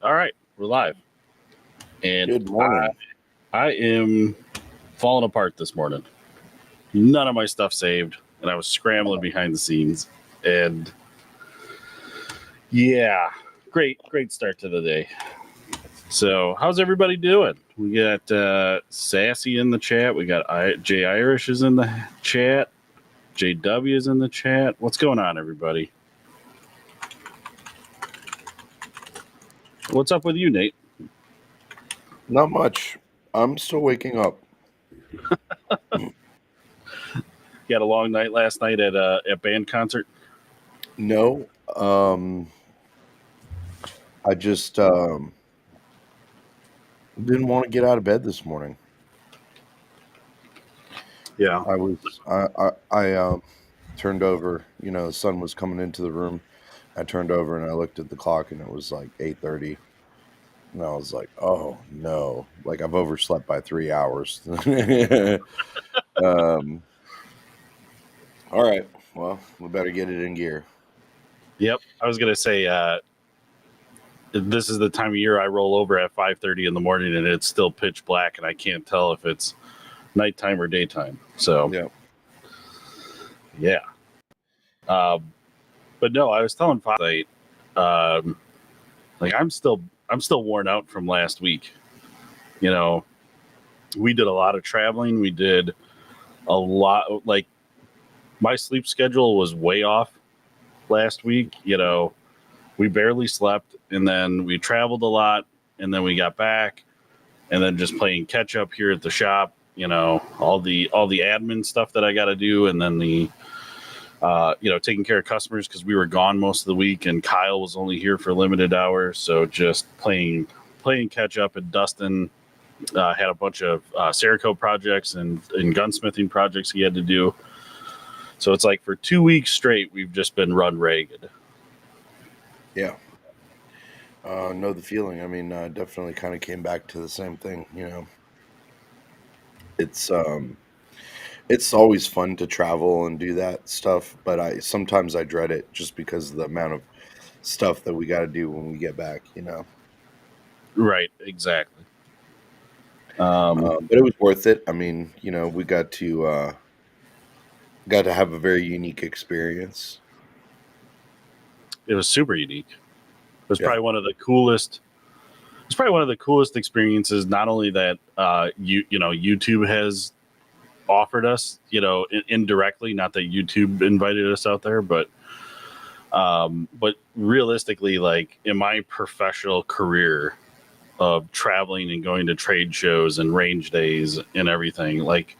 All right, we're live. And Good morning. I am falling apart this morning. None of my stuff saved, and I was scrambling behind the scenes. And yeah, great start to the day. So, how's everybody doing? We got Sassy in the chat. We got Jay Irish is in the chat. JW is in the chat. What's going on, everybody? What's up with you, Nate? Not much. I'm still waking up. You had a long night last night at band concert. No, I just didn't want to get out of bed this morning. Yeah, I turned over. The sun was coming into the room. I turned over and I looked at the clock and it was like 8:30. And I was like, oh no, like I've overslept by 3 hours. All right, well, we better get it in gear. Yep. I was gonna say this is the time of year I roll over at 5:30 in the morning and it's still pitch black and I can't tell if it's nighttime or daytime. So yeah. But no, I was telling Father, like I'm still worn out from last week. We did a lot of traveling. We did a lot. Like my sleep schedule was way off last week. We barely slept, and then we traveled a lot, and then we got back, and then just playing catch up here at the shop. All the admin stuff that I got to do, and then the taking care of customers because we were gone most of the week, and Kyle was only here for limited hours. So just playing catch up, and Dustin had a bunch of Cerakote projects and gunsmithing projects he had to do. So it's like for 2 weeks straight, we've just been run ragged. Yeah. Know the feeling. I mean, definitely kind of came back to the same thing. It's always fun to travel and do that stuff, but sometimes I dread it just because of the amount of stuff that we got to do when we get back. Right, exactly. But it was worth it. I mean, we got to have a very unique experience. It was super unique. It was probably one of the coolest. It's probably one of the coolest experiences. Not only that, YouTube has offered us, indirectly. Not that YouTube invited us out there, but realistically, like in my professional career of traveling and going to trade shows and range days and everything, like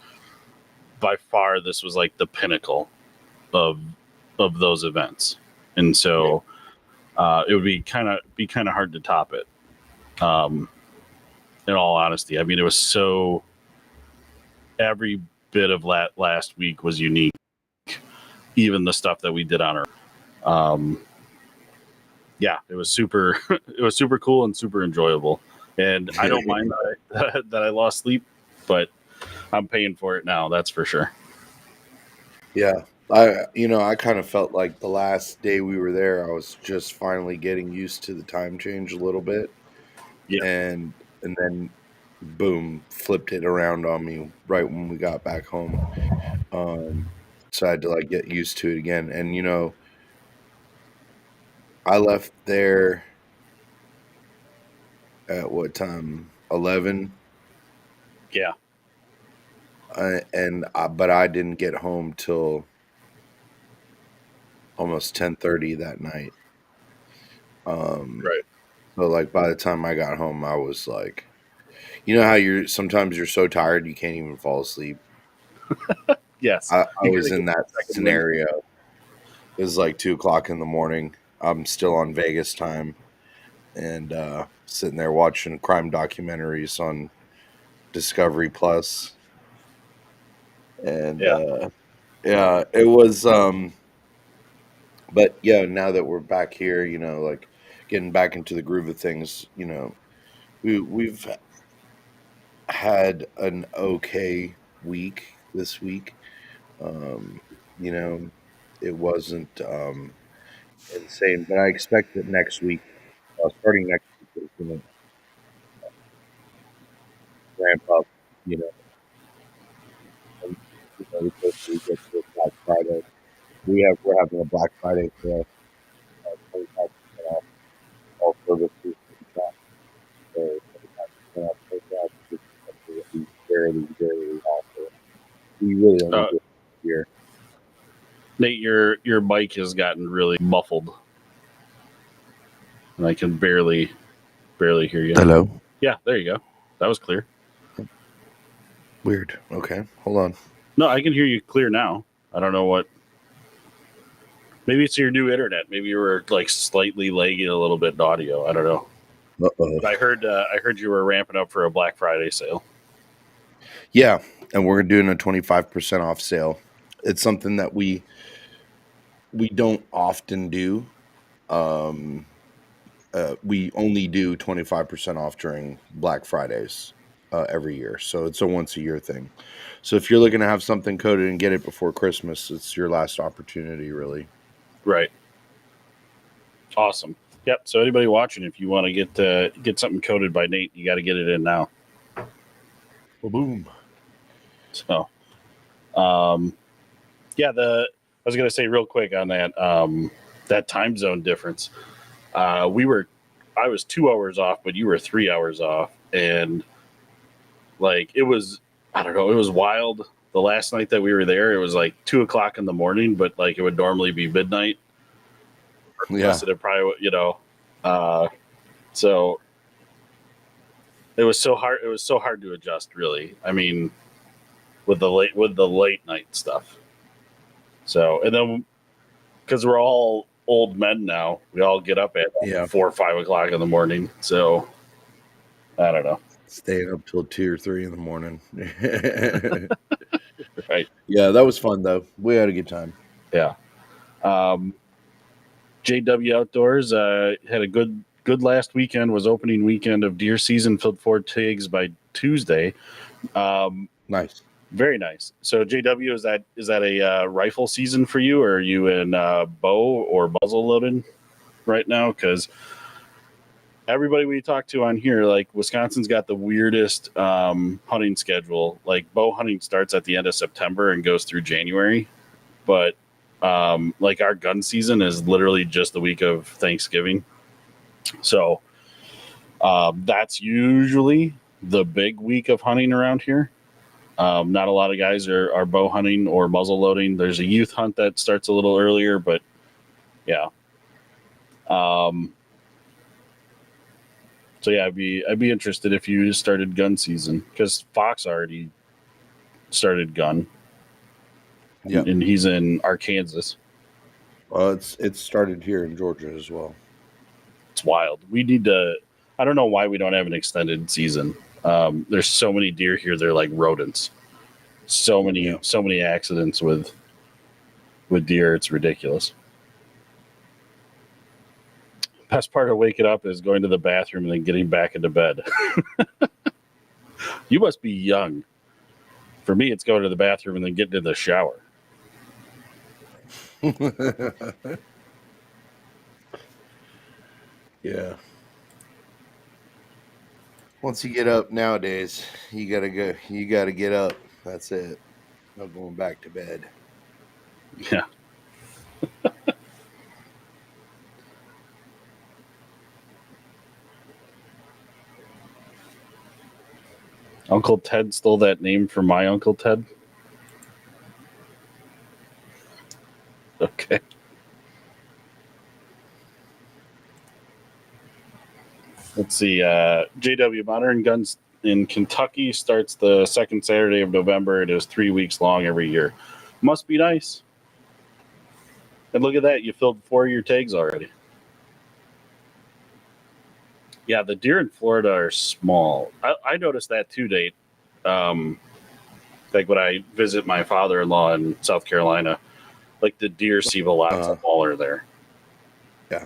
by far, this was like the pinnacle of those events, and so. It would be kind of hard to top it. In all honesty, I mean, it was so. Every bit of last week was unique. Even the stuff that we did on our. Yeah, it was super. It was super cool and super enjoyable, and I don't mind that I lost sleep, but I'm paying for it now. That's for sure. Yeah. I kind of felt like the last day we were there, I was just finally getting used to the time change a little bit. Yeah. And then boom, flipped it around on me right when we got back home. So I had to like get used to it again. And I left there at what time? 11. Yeah. But I didn't get home till almost 10:30 that night. Right. So like by the time I got home, I was like, how sometimes you're so tired you can't even fall asleep. Yes. I was in that scenario. It was like 2:00 in the morning. I'm still on Vegas time, and sitting there watching crime documentaries on Discovery Plus. And yeah, it was. But yeah, now that we're back here, like getting back into the groove of things, we've had an okay week this week. It wasn't insane, but I expect that next week, starting next week, it'll you know, ramp up, you know, and, the closer we get to Black Friday. We're having a Black Friday sale, 25% off all services and shop. So 25% off those jobs is something that we barely offer. We really only do it here. Nate, your mic has gotten really muffled, and I can barely hear you. Hello. Yeah, there you go. That was clear. Weird. Okay, hold on. No, I can hear you clear now. I don't know what. Maybe it's your new internet. Maybe you were like slightly lagging a little bit in audio. I don't know. Uh-oh. But I heard you were ramping up for a Black Friday sale. Yeah, and we're doing a 25% off sale. It's something that we don't often do. We only do 25% off during Black Fridays every year. So it's a once a year thing. So if you're looking to have something coded and get it before Christmas, it's your last opportunity, really. Right. Awesome. Yep. So anybody watching, if you want to get something coded by Nate, you got to get it in now. Well, boom. So, yeah. I was gonna say real quick on that that time zone difference. I was 2 hours off, but you were 3 hours off, and like it was, I don't know, it was wild. The last night that we were there, it was like 2 o'clock in the morning, but like it would normally be midnight. Yeah. It probably, so it was so hard. It was so hard to adjust, really. I mean, with the late night stuff. So, and then because we're all old men now, we all get up at 4 or 5 o'clock in the morning. So, I don't know. Staying up till 2 or 3 in the morning. Right. Yeah, that was fun though. We had a good time. Yeah. JW Outdoors had a good last weekend. Was opening weekend of deer season. Filled 4 tags by Tuesday. Nice. Very nice. So JW, is that a rifle season for you, or are you in bow or muzzle loading right now? Because everybody we talk to on here, like Wisconsin's got the weirdest hunting schedule. Like bow hunting starts at the end of September and goes through January, but like our gun season is literally just the week of Thanksgiving. So that's usually the big week of hunting around here. Not a lot of guys are bow hunting or muzzle loading. There's a youth hunt that starts a little earlier, but yeah. So yeah, I'd be interested if you started gun season, because Fox already started gun. Yeah, and he's in Arkansas. Well, it's started here in Georgia as well. It's wild. We need to. I don't know why we don't have an extended season. There's so many deer here; they're like rodents. So many accidents with deer. It's ridiculous. Best part of waking up is going to the bathroom and then getting back into bed. You must be young. For me, it's going to the bathroom and then getting in the shower. Yeah. Once you get up nowadays, you gotta go. You gotta get up. That's it. No going back to bed. Yeah. Uncle Ted stole that name from my Uncle Ted. Okay. Let's see. JW Modern Guns in Kentucky starts the second Saturday of November. It is 3 weeks long every year. Must be nice. And look at that. You filled 4 of your tags already. Yeah, the deer in Florida are small. I noticed that too, Nate. Like when I visit my father-in-law in South Carolina, like the deer seem a lot smaller there. Yeah.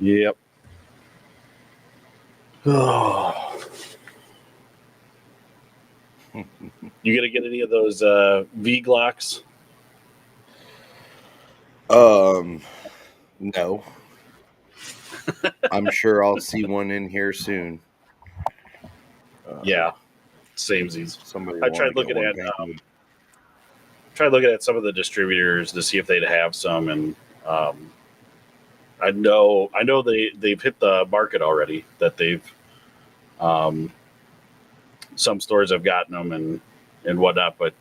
Yep. Oh. You gonna get any of those V Glocks? No. I'm sure I'll see one in here soon. Yeah, samesies. Somebody I want to tried get looking one at painted. some of the distributors to see if they'd have some, and I know they've hit the market already. That they've some stores have gotten them and whatnot, but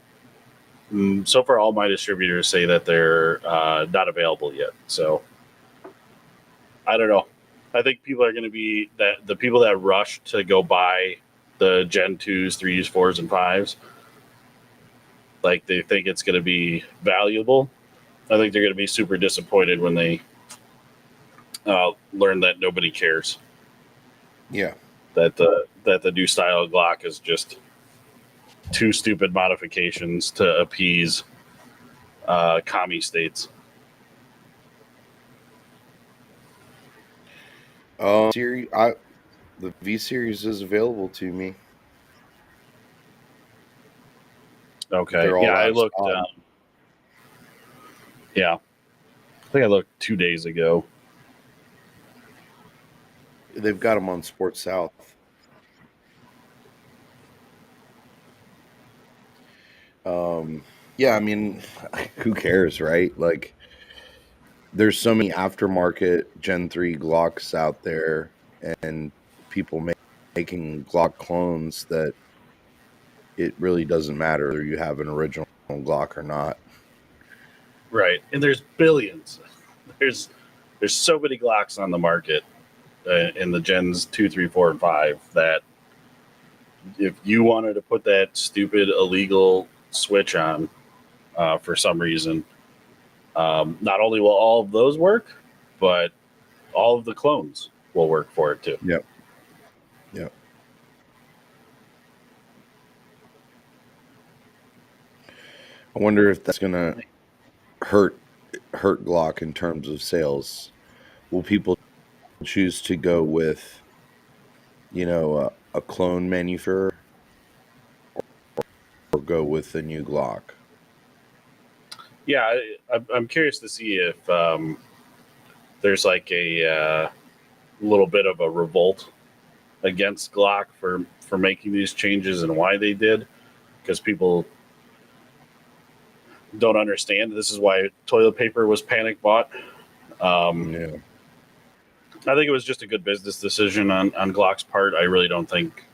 so far all my distributors say that they're not available yet. So I don't know. I think people are going to be the people that rush to go buy the Gen 2s, 3s, 4s, and 5s. Like they think it's going to be valuable. I think they're going to be super disappointed when they learn that nobody cares. Yeah. That the new style Glock is just two stupid modifications to appease commie states. The V series is available to me. Okay. They're all Yeah, I out of looked. stock. Yeah, I think I looked 2 days ago. They've got them on Sports South. Yeah, I mean, who cares, right? Like, there's so many aftermarket Gen 3 Glocks out there, and people making Glock clones that it really doesn't matter whether you have an original Glock or not. Right, and there's billions. There's so many Glocks on the market in the Gens 2, 3, 4, and 5 that if you wanted to put that stupid illegal switch on for some reason, not only will all of those work, but all of the clones will work for it too. Yep. Yep. I wonder if that's gonna hurt Glock in terms of sales. Will people choose to go with, a clone manufacturer or go with the new Glock? Yeah, I'm curious to see if there's like a little bit of a revolt against Glock for making these changes and why they did, because people don't understand. This is why toilet paper was panic bought. Yeah. I think it was just a good business decision on Glock's part. I really don't think.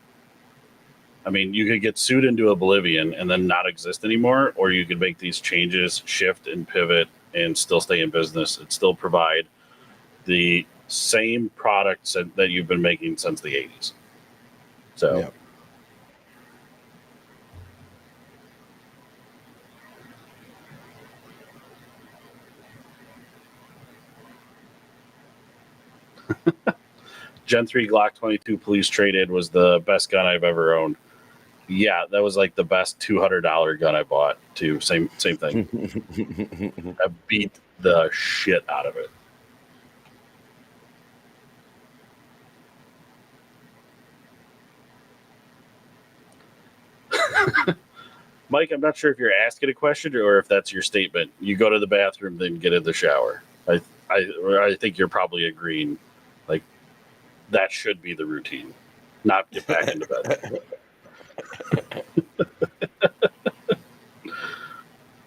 I mean, you could get sued into oblivion and then not exist anymore, or you could make these changes, shift and pivot, and still stay in business and still provide the same products that you've been making since the 80s. So. Yeah. Gen 3 Glock 22 Police Traded was the best gun I've ever owned. Yeah, that was like the best $200 gun I bought too. Same thing. I beat the shit out of it. Mike, I'm not sure if you're asking a question or if that's your statement. You go to the bathroom, then get in the shower. I think you're probably agreeing. Like that should be the routine, not get back into bed.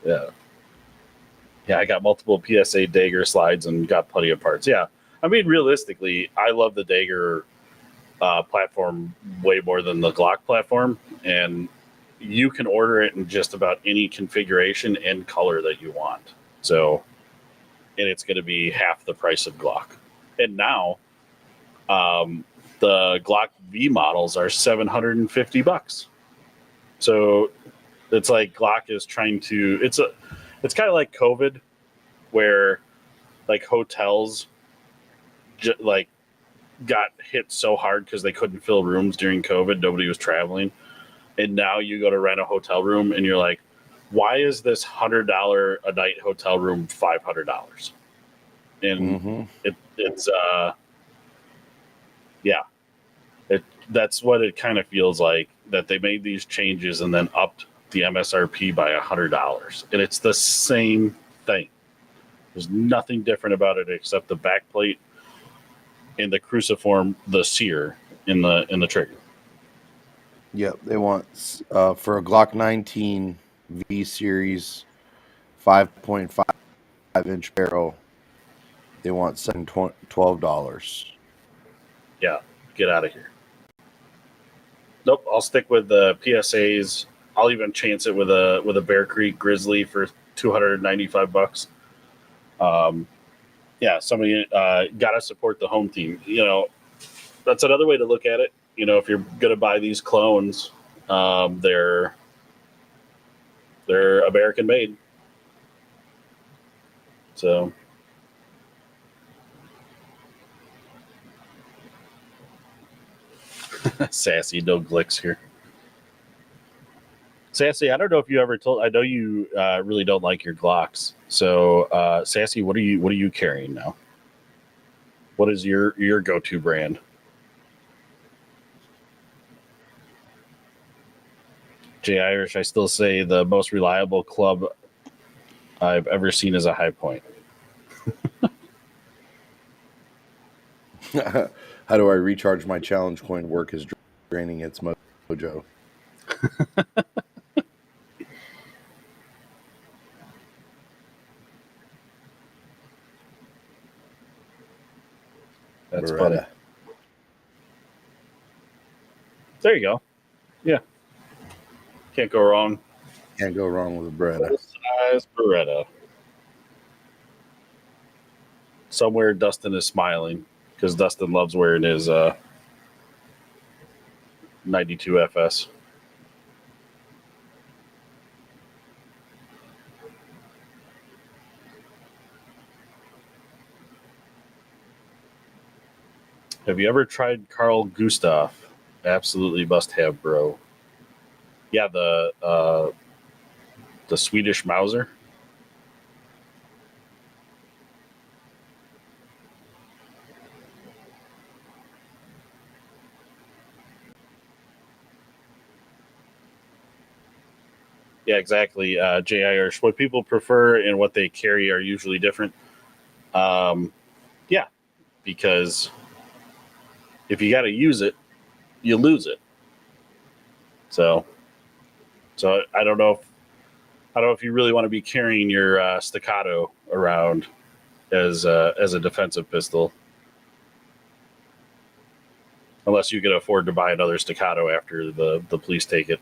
Yeah. Yeah, I got multiple PSA Dagger slides and got plenty of parts. Yeah. I mean, realistically, I love the Dagger platform way more than the Glock platform. And you can order it in just about any configuration and color that you want. So, and it's going to be half the price of Glock. And now, the Glock V models are $750. So it's like Glock is trying to. It's kind of like COVID, where like hotels, like got hit so hard because they couldn't fill rooms during COVID. Nobody was traveling, and now you go to rent a hotel room and you're like, why is this $100 a night hotel room $500? And it's yeah, that's what it kind of feels like that they made these changes and then upped the MSRP by $100, and it's the same thing. There's nothing different about it except the backplate and the cruciform, the sear in the trigger. Yep, they want for a Glock 19 V series 5.5-inch barrel. They want $12. Yeah, get out of here. Nope, I'll stick with the PSAs. I'll even chance it with a Bear Creek Grizzly for $295. Yeah, somebody gotta support the home team. That's another way to look at it. If you're gonna buy these clones, they're American made. So Sassy, no glicks here. Sassy, I don't know if you ever told. I know you really don't like your Glocks. So, Sassy, what are you carrying now? What is your go-to brand? Jay Irish, I still say the most reliable club I've ever seen is a High Point. How do I recharge my challenge coin? Work is draining its mojo. That's Beretta. funny. There you go. Yeah. Can't go wrong. Can't go wrong with a Beretta. Full-size Beretta. Somewhere Dustin is smiling because Dustin loves wearing his 92 FS. Have you ever tried Carl Gustav? Absolutely must have, bro. Yeah, the Swedish Mauser. Yeah, exactly. Jay Irish. What people prefer and what they carry are usually different. Yeah, because if you got to use it, you lose it. So I don't know if you really want to be carrying your staccato around as a defensive pistol, unless you can afford to buy another staccato after the police take it.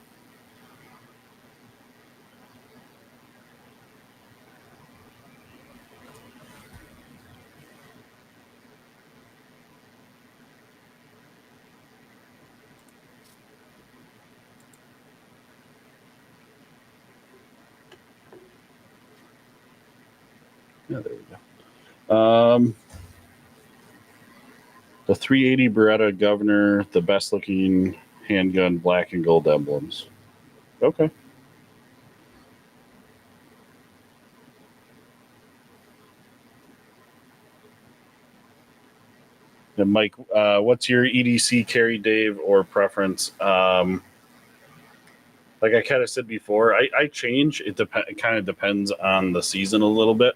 Yeah, there we go. The 380 Beretta Governor, the best looking handgun, black and gold emblems. Okay. And Mike, what's your EDC carry, Dave, or preference? Like I kind of said before, I change. It kind of depends on the season a little bit.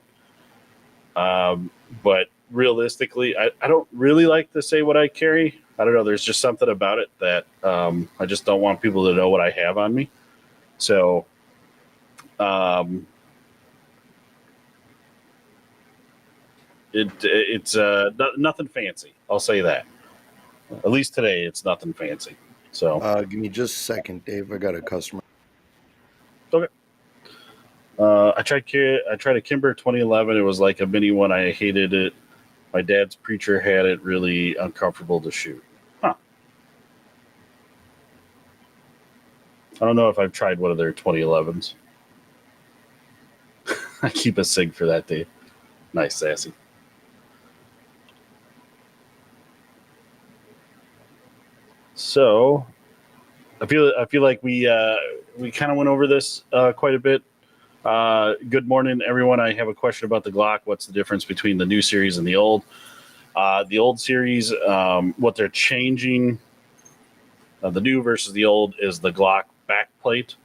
But realistically, I don't really like to say what I carry. I don't know. There's just something about it that I just don't want people to know what I have on me. So, it's nothing fancy. I'll say that. At least today, it's nothing fancy. So, give me just a second, Dave. I got a customer. okay. I tried a Kimber 2011. It was like a mini one. I hated it. My dad's preacher had it. Really uncomfortable to shoot. Huh. I don't know if I've tried one of their 2011s. I keep a SIG for that, Dave. Nice, Sassy. So, I feel like we kind of went over this quite a bit. Good morning, everyone. I have a question about the Glock. What's the difference between the new series and the old? The old series, what they're changing The new versus the old is the Glock backplate,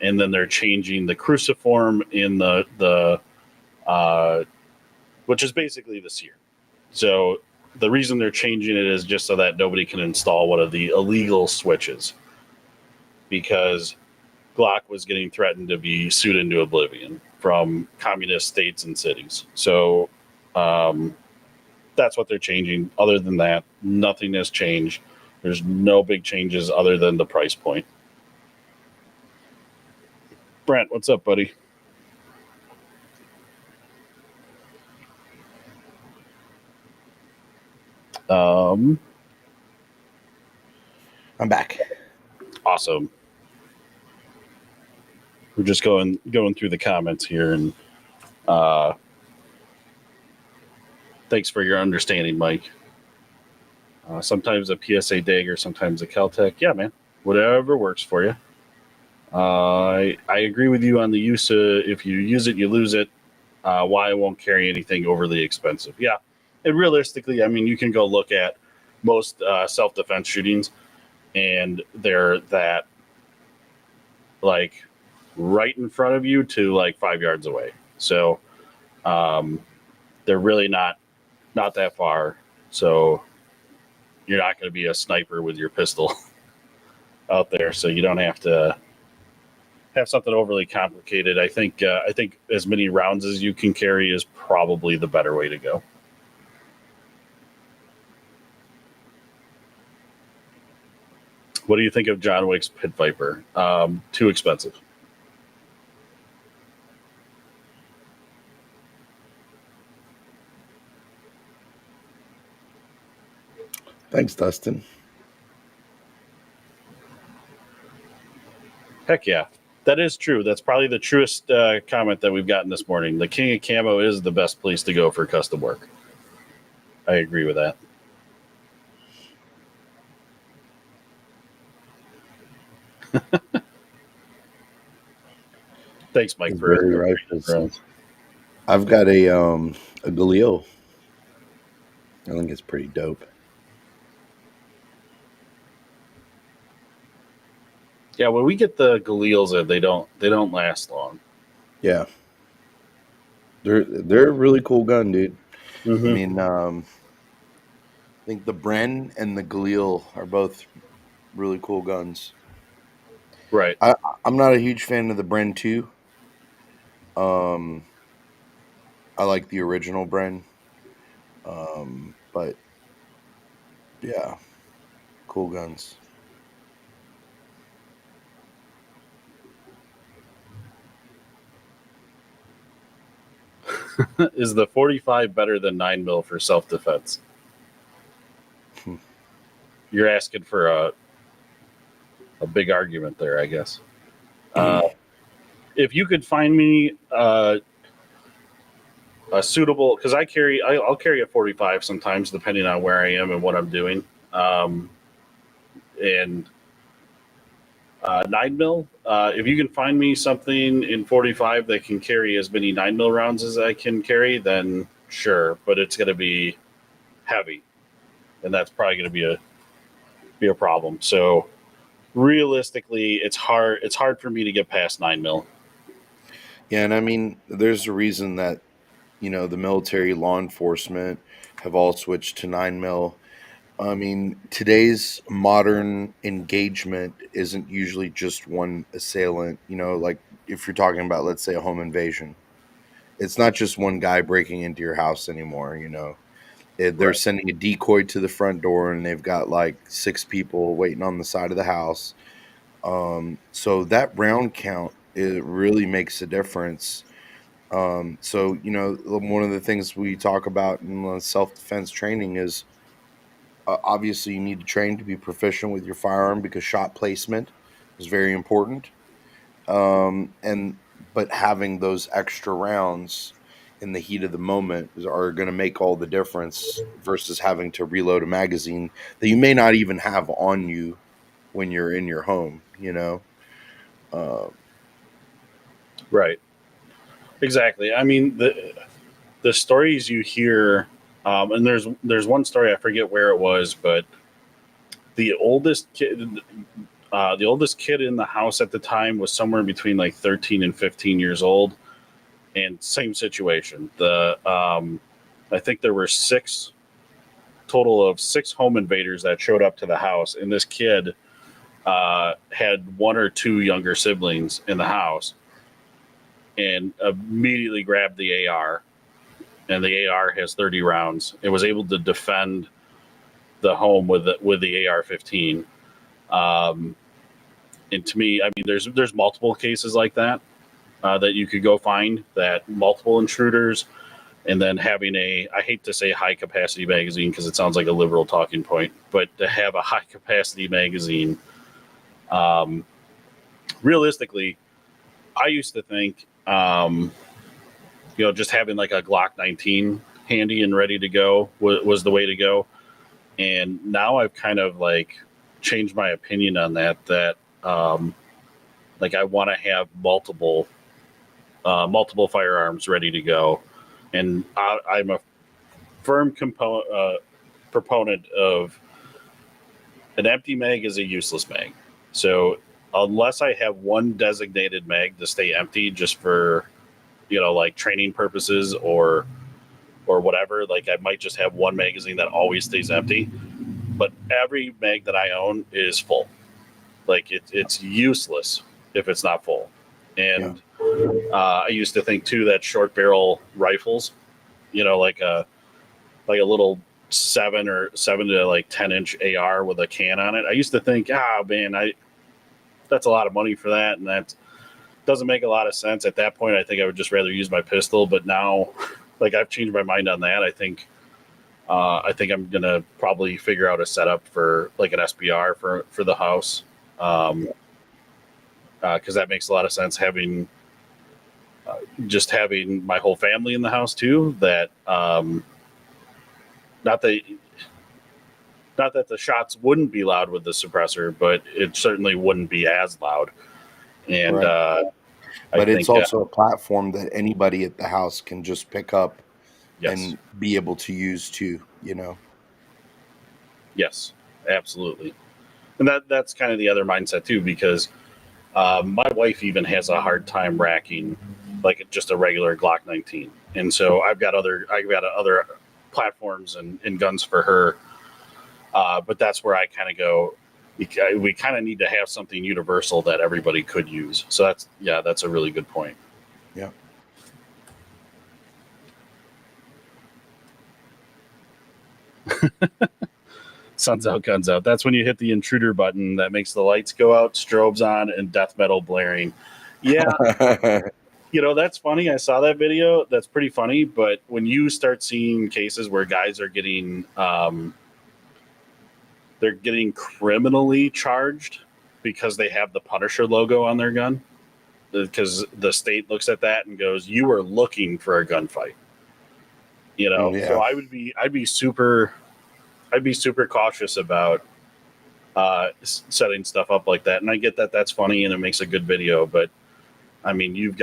and then they're changing the cruciform in the which is basically the sear. So the reason they're changing it is just so that nobody can install one of the illegal switches, because Glock was getting threatened to be sued into oblivion from communist states and cities. So that's what they're changing. Other than that, nothing has changed. There's no big changes other than the price point. Brent, what's up, buddy? I'm back. Awesome. We're just going through the comments here, and thanks for your understanding, Mike. Sometimes a PSA Dagger, sometimes a Kel-Tec. Yeah, man, whatever works for you. I agree with you on the use. If you use it, you lose it. Why I won't carry anything overly expensive? Yeah, and realistically, I mean, you can go look at most self-defense shootings, and they're that like right in front of you to like 5 yards away. So they're really not that far. So you're not going to be a sniper with your pistol out there. So you don't have to have something overly complicated. I think as many rounds as you can carry is probably the better way to go. What do you think of John Wick's Pit Viper? Too expensive. Thanks, Dustin. Heck yeah. That is true. That's probably the truest comment that we've gotten this morning. The King of Camo is the best place to go for custom work. I agree with that. Thanks, Mike. Right. I've got a Galil. I think it's pretty dope. Yeah, when we get the Galils in, they don't last long. Yeah, they're a really cool gun, dude. Mm-hmm. I mean, I think the Bren and the Galil are both really cool guns. Right. I'm not a huge fan of the Bren 2. I like the original Bren. But yeah, cool guns. Is the 45 better than 9mm for self-defense? You're asking for a big argument there, I guess. If you could find me a suitable, because I'll carry a 45 sometimes depending on where I am and what I'm doing, and 9mm. If you can find me something in 45 that can carry as many 9mm rounds as I can carry, then sure. But it's going to be heavy, and that's probably going to be a problem. So realistically, it's hard for me to get past 9mm. Yeah, and I mean, there's a reason that the military, law enforcement have all switched to 9mm. I mean, today's modern engagement isn't usually just one assailant. Like if you're talking about, let's say, a home invasion, it's not just one guy breaking into your house anymore. They're Right. sending a decoy to the front door, and they've got like 6 people waiting on the side of the house. So that round count, it really makes a difference. So one of the things we talk about in self-defense training is obviously you need to train to be proficient with your firearm, because shot placement is very important. But having those extra rounds in the heat of the moment are going to make all the difference versus having to reload a magazine that you may not even have on you when you're in your home. Right. Exactly. I mean, the stories you hear, and there's one story, I forget where it was, but the oldest kid, the oldest kid in the house at the time was somewhere between like 13 and 15 years old, and same situation. I think there were total of six home invaders that showed up to the house, and this kid had one or two younger siblings in the house, and immediately grabbed the AR, and the AR has 30 rounds. It was able to defend the home with the AR-15. And to me, I mean, there's multiple cases like that that you could go find, that multiple intruders, and then having I hate to say high capacity magazine because it sounds like a liberal talking point, but to have a high capacity magazine, realistically, I used to think, just having like a Glock 19 handy and ready to go was the way to go. And now I've kind of like changed my opinion on that, like I want to have multiple firearms ready to go. And I'm a firm proponent of an empty mag is a useless mag. So unless I have one designated mag to stay empty just for, like training purposes or whatever, like I might just have one magazine that always stays empty. But every mag that I own is full. Like it's useless if it's not full. And I used to think too that short barrel rifles, like a little 7 to like 10-inch AR with a can on it. I used to think, man, that's a lot of money for that, and that doesn't make a lot of sense. At that point, I think I would just rather use my pistol. But now, like I've changed my mind on that. I think I'm gonna probably figure out a setup for like an SBR for the house, because that makes a lot of sense. Having my whole family in the house too. That not that the shots wouldn't be loud with the suppressor, but it certainly wouldn't be as loud. And right. But it's also a platform that anybody at the house can just pick up and be able to use too, Yes, absolutely. And that's kind of the other mindset too, because my wife even has a hard time racking like just a regular Glock 19. And so I've got other platforms and guns for her. But that's where I kind of go, we kind of need to have something universal that everybody could use. So that's a really good point. Yeah. Sun's out, guns out. That's when you hit the intruder button that makes the lights go out, strobes on, and death metal blaring. Yeah. That's funny. I saw that video. That's pretty funny. But when you start seeing cases where guys are getting they're getting criminally charged because they have the Punisher logo on their gun, because the state looks at that and goes, "You are looking for a gunfight." So I'd be super cautious about setting stuff up like that. And I get that that's funny and it makes a good video, but I mean, you've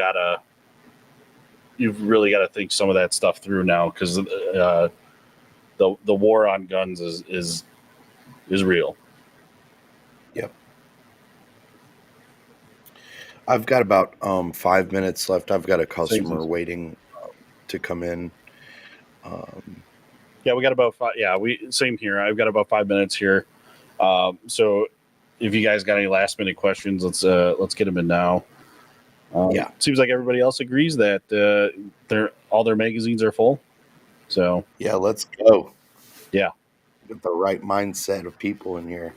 really got to think some of that stuff through now, because the war on guns is real. Yep. I've got about 5 minutes left. I've got a customer waiting to come in. Yeah, we got about 5. Yeah, same here. I've got about 5 minutes here. So if you guys got any last minute questions, let's get them in now. Seems like everybody else agrees that all their magazines are full. So yeah, let's go. Yeah, get the right mindset of people in here.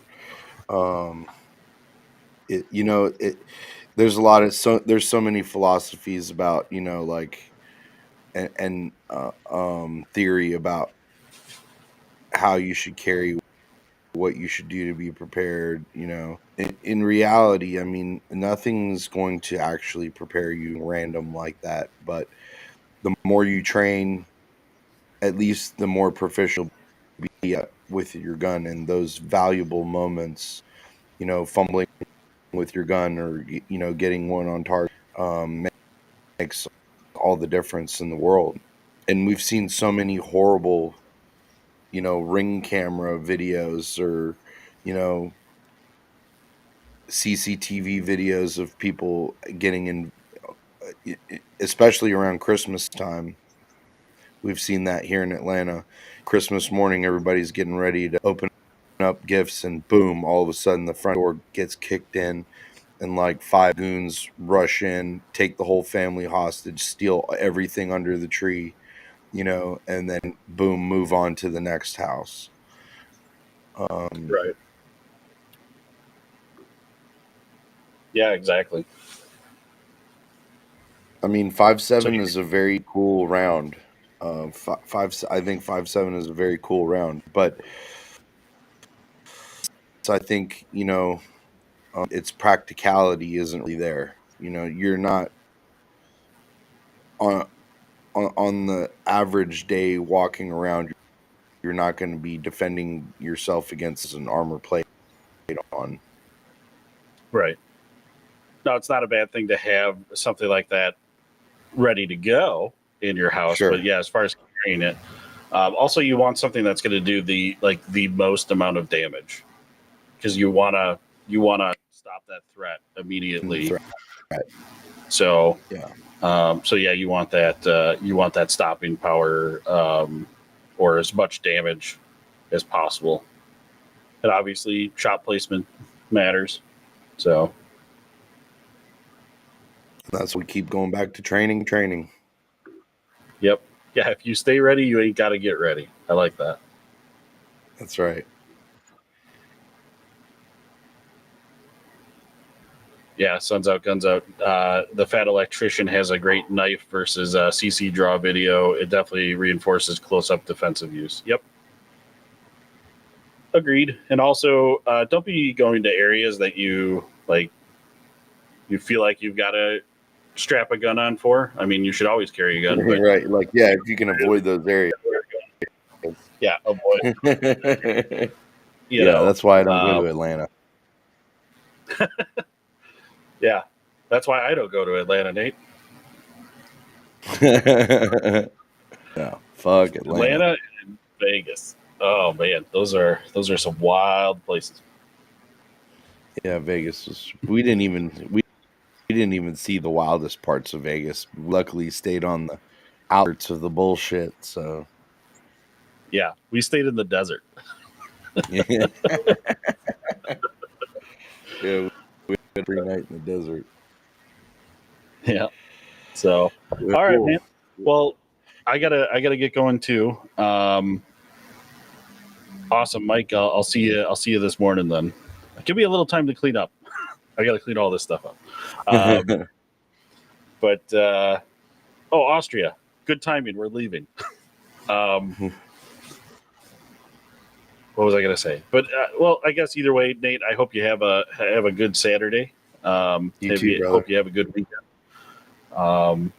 There's there's so many philosophies about like and theory about how you should carry, what you should do to be prepared. In reality, I mean, nothing's going to actually prepare you random like that. But the more you train, at least the more proficient you'll be with your gun, and those valuable moments, fumbling with your gun or getting one on target makes all the difference in the world. And we've seen so many horrible ring camera videos or you know, CCTV videos of people getting in, especially around Christmas time. We've seen that here in Atlanta. Christmas morning, everybody's getting ready to open up gifts, and boom, all of a sudden the front door gets kicked in, and like 5 goons rush in, take the whole family hostage, steal everything under the tree, and then boom, move on to the next house. Right. Yeah, exactly. I mean, 5.7 is a very cool round. I think 5.7 is a very cool round, but I think its practicality isn't really there. You're not on the average day walking around. You're not going to be defending yourself against an armor plate on. Right. No, it's not a bad thing to have something like that ready to go in your house. Sure. But yeah, as far as carrying it, also you want something that's going to do the most amount of damage, because you wanna stop that threat immediately. So yeah. So yeah, you want that stopping power, or as much damage as possible. And obviously, shot placement matters. So that's what we keep going back to training. Yep. Yeah, if you stay ready, you ain't got to get ready. I like that. That's right. Yeah, Sun's Out, Guns Out. The Fat Electrician has a great knife versus CC draw video. It definitely reinforces close-up defensive use. Yep. Agreed. And also, don't be going to areas that you feel like you've got to strap a gun on for. I mean, you should always carry a gun. But right. Like, yeah, if you can avoid those areas. Yeah, avoid. That's why I don't go to Atlanta. Yeah, that's why I don't go to Atlanta, Nate. No, fuck Atlanta and Vegas. Oh man, those are some wild places. Yeah, Vegas was. We didn't even see the wildest parts of Vegas. We luckily, stayed on the outskirts of the bullshit. So yeah, we stayed in the desert. Yeah, we had a free night in the desert. Yeah. So, all right, man. Well, I gotta get going too. Awesome, Mike. I'll see you. I'll see you this morning then. Give me a little time to clean up. I gotta clean all this stuff up. But Austria. Good timing. We're leaving. What was I going to say? But well, I guess either way, Nate. I hope you have a good Saturday. You too, brother. Hope you have a good weekend. And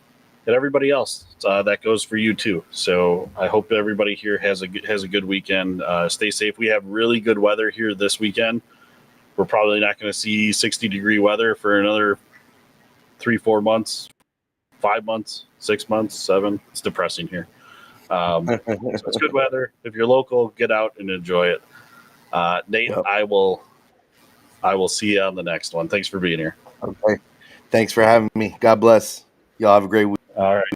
everybody else, that goes for you too. So I hope everybody here has a good weekend. Stay safe. We have really good weather here this weekend. We're probably not going to see 60-degree weather for another 3-4 months, 5 months, 6 months, 7. It's depressing here. So it's good weather. If you're local, get out and enjoy it. Nate, yep. I will see you on the next one. Thanks for being here. Okay. Thanks for having me. God bless. Y'all have a great weekend. All right.